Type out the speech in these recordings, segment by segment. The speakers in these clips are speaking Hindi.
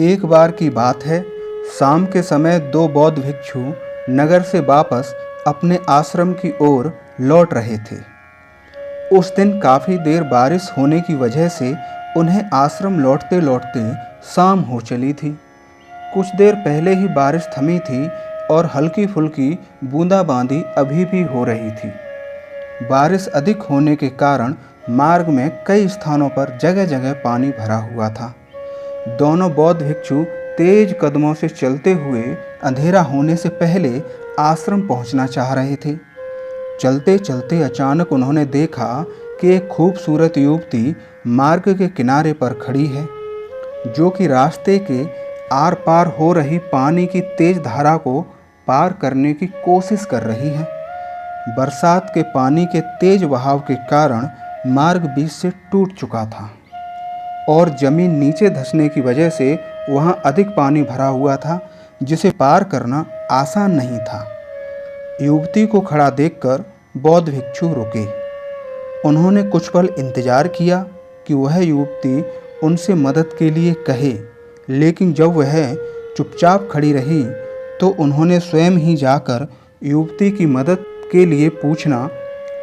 एक बार की बात है, शाम के समय दो बौद्ध भिक्षु नगर से वापस अपने आश्रम की ओर लौट रहे थे। उस दिन काफ़ी देर बारिश होने की वजह से उन्हें आश्रम लौटते लौटते शाम हो चली थी। कुछ देर पहले ही बारिश थमी थी और हल्की फुल्की बूंदाबांदी अभी भी हो रही थी। बारिश अधिक होने के कारण मार्ग में कई स्थानों पर जगह जगह पानी भरा हुआ था। दोनों बौद्ध भिक्षु तेज कदमों से चलते हुए अंधेरा होने से पहले आश्रम पहुंचना चाह रहे थे। चलते चलते अचानक उन्होंने देखा कि एक खूबसूरत युवती मार्ग के किनारे पर खड़ी है, जो कि रास्ते के आर पार हो रही पानी की तेज धारा को पार करने की कोशिश कर रही है। बरसात के पानी के तेज बहाव के कारण मार्ग बीच से टूट चुका था और जमीन नीचे धंसने की वजह से वहां अधिक पानी भरा हुआ था, जिसे पार करना आसान नहीं था। युवती को खड़ा देखकर बौद्ध भिक्षु रुके। उन्होंने कुछ पल इंतजार किया कि वह युवती उनसे मदद के लिए कहे, लेकिन जब वह चुपचाप खड़ी रही तो उन्होंने स्वयं ही जाकर युवती की मदद के लिए पूछना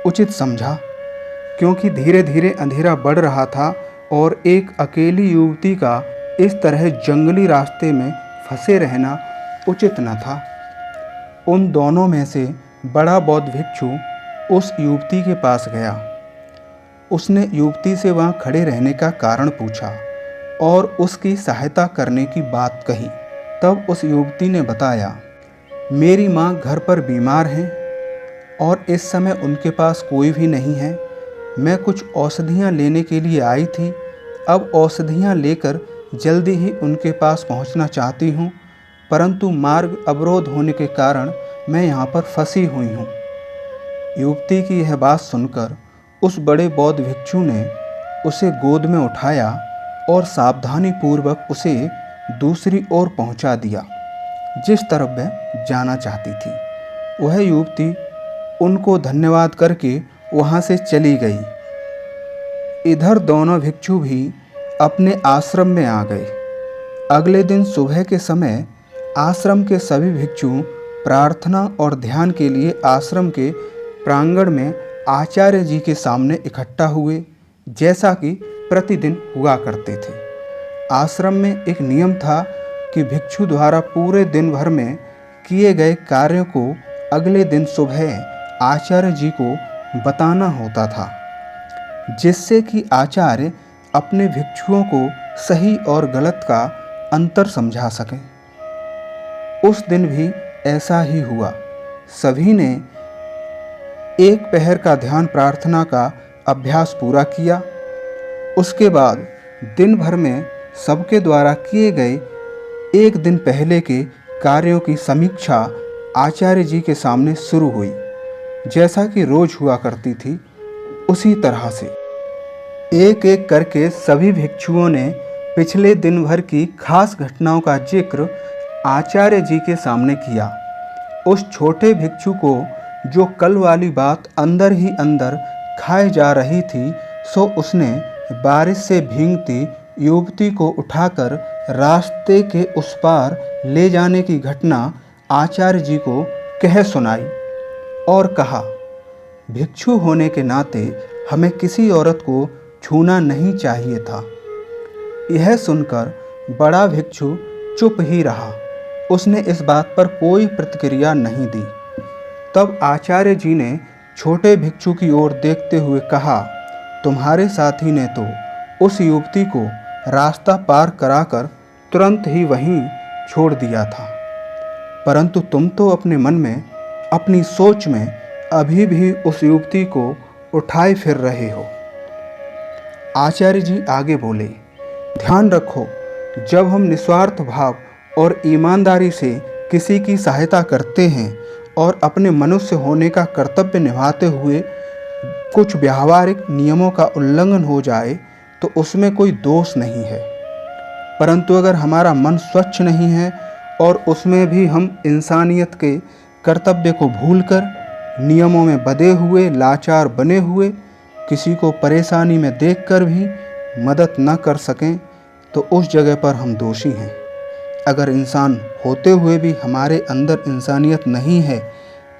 उचित समझा, क्योंकि धीरे धीरे अंधेरा बढ़ रहा था और एक अकेली युवती का इस तरह जंगली रास्ते में फंसे रहना उचित न था। उन दोनों में से बड़ा बौद्ध भिक्षु उस युवती के पास गया। उसने युवती से वहां खड़े रहने का कारण पूछा और उसकी सहायता करने की बात कही। तब उस युवती ने बताया, मेरी माँ घर पर बीमार हैं और इस समय उनके पास कोई भी नहीं है। मैं कुछ औषधियाँ लेने के लिए आई थी। अब औषधियाँ लेकर जल्दी ही उनके पास पहुँचना चाहती हूँ, परंतु मार्ग अवरोध होने के कारण मैं यहाँ पर फंसी हुई हूँ। युवती की यह बात सुनकर उस बड़े बौद्ध भिक्षु ने उसे गोद में उठाया और सावधानी पूर्वक उसे दूसरी ओर पहुँचा दिया, जिस तरफ वह जाना चाहती थी। वह युवती उनको धन्यवाद करके वहाँ से चली गई। इधर दोनों भिक्षु भी अपने आश्रम में आ गए। अगले दिन सुबह के समय आश्रम के सभी भिक्षु प्रार्थना और ध्यान के लिए आश्रम के प्रांगण में आचार्य जी के सामने इकट्ठा हुए, जैसा कि प्रतिदिन हुआ करते थे। आश्रम में एक नियम था कि भिक्षु द्वारा पूरे दिन भर में किए गए कार्यों को अगले दिन सुबह आचार्य जी को बताना होता था, जिससे कि आचार्य अपने भिक्षुओं को सही और गलत का अंतर समझा सकें। उस दिन भी ऐसा ही हुआ। सभी ने एक पहर का ध्यान प्रार्थना का अभ्यास पूरा किया। उसके बाद दिन भर में सबके द्वारा किए गए एक दिन पहले के कार्यों की समीक्षा आचार्य जी के सामने शुरू हुई। जैसा कि रोज हुआ करती थी, उसी तरह से एक एक करके सभी भिक्षुओं ने पिछले दिन भर की खास घटनाओं का जिक्र आचार्य जी के सामने किया। उस छोटे भिक्षु को जो कल वाली बात अंदर ही अंदर खाए जा रही थी, सो उसने बारिश से भीगती युवती को उठाकर रास्ते के उस पार ले जाने की घटना आचार्य जी को कह सुनाई और कहा, भिक्षु होने के नाते हमें किसी औरत को छूना नहीं चाहिए था। यह सुनकर बड़ा भिक्षु चुप ही रहा। उसने इस बात पर कोई प्रतिक्रिया नहीं दी। तब आचार्य जी ने छोटे भिक्षु की ओर देखते हुए कहा, तुम्हारे साथी ने तो उस युवती को रास्ता पार कराकर तुरंत ही वहीं छोड़ दिया था, परंतु तुम तो अपने मन में, अपनी सोच में अभी भी उस युवती को उठाए फिर रहे हो। आचार्य जी आगे बोले, ध्यान रखो, जब हम निस्वार्थ भाव और ईमानदारी से किसी की सहायता करते हैं और अपने मनुष्य होने का कर्तव्य निभाते हुए कुछ व्यावहारिक नियमों का उल्लंघन हो जाए तो उसमें कोई दोष नहीं है। परंतु अगर हमारा मन स्वच्छ नहीं है और उसमें भी हम इंसानियत के कर्तव्य को भूलकर नियमों में बंधे हुए लाचार बने हुए किसी को परेशानी में देखकर भी मदद न कर सकें, तो उस जगह पर हम दोषी हैं। अगर इंसान होते हुए भी हमारे अंदर इंसानियत नहीं है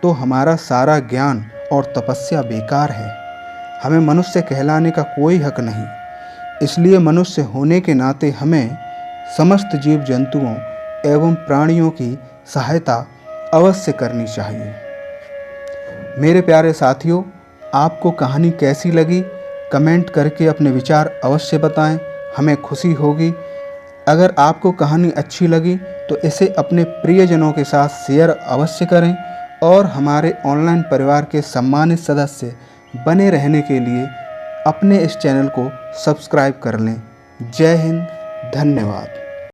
तो हमारा सारा ज्ञान और तपस्या बेकार है। हमें मनुष्य कहलाने का कोई हक नहीं। इसलिए मनुष्य होने के नाते हमें समस्त जीव जंतुओं एवं प्राणियों की सहायता अवश्य करनी चाहिए। मेरे प्यारे साथियों, आपको कहानी कैसी लगी कमेंट करके अपने विचार अवश्य बताएं, हमें खुशी होगी। अगर आपको कहानी अच्छी लगी तो इसे अपने प्रियजनों के साथ शेयर अवश्य करें और हमारे ऑनलाइन परिवार के सम्मानित सदस्य बने रहने के लिए अपने इस चैनल को सब्सक्राइब कर लें। जय हिंद, धन्यवाद।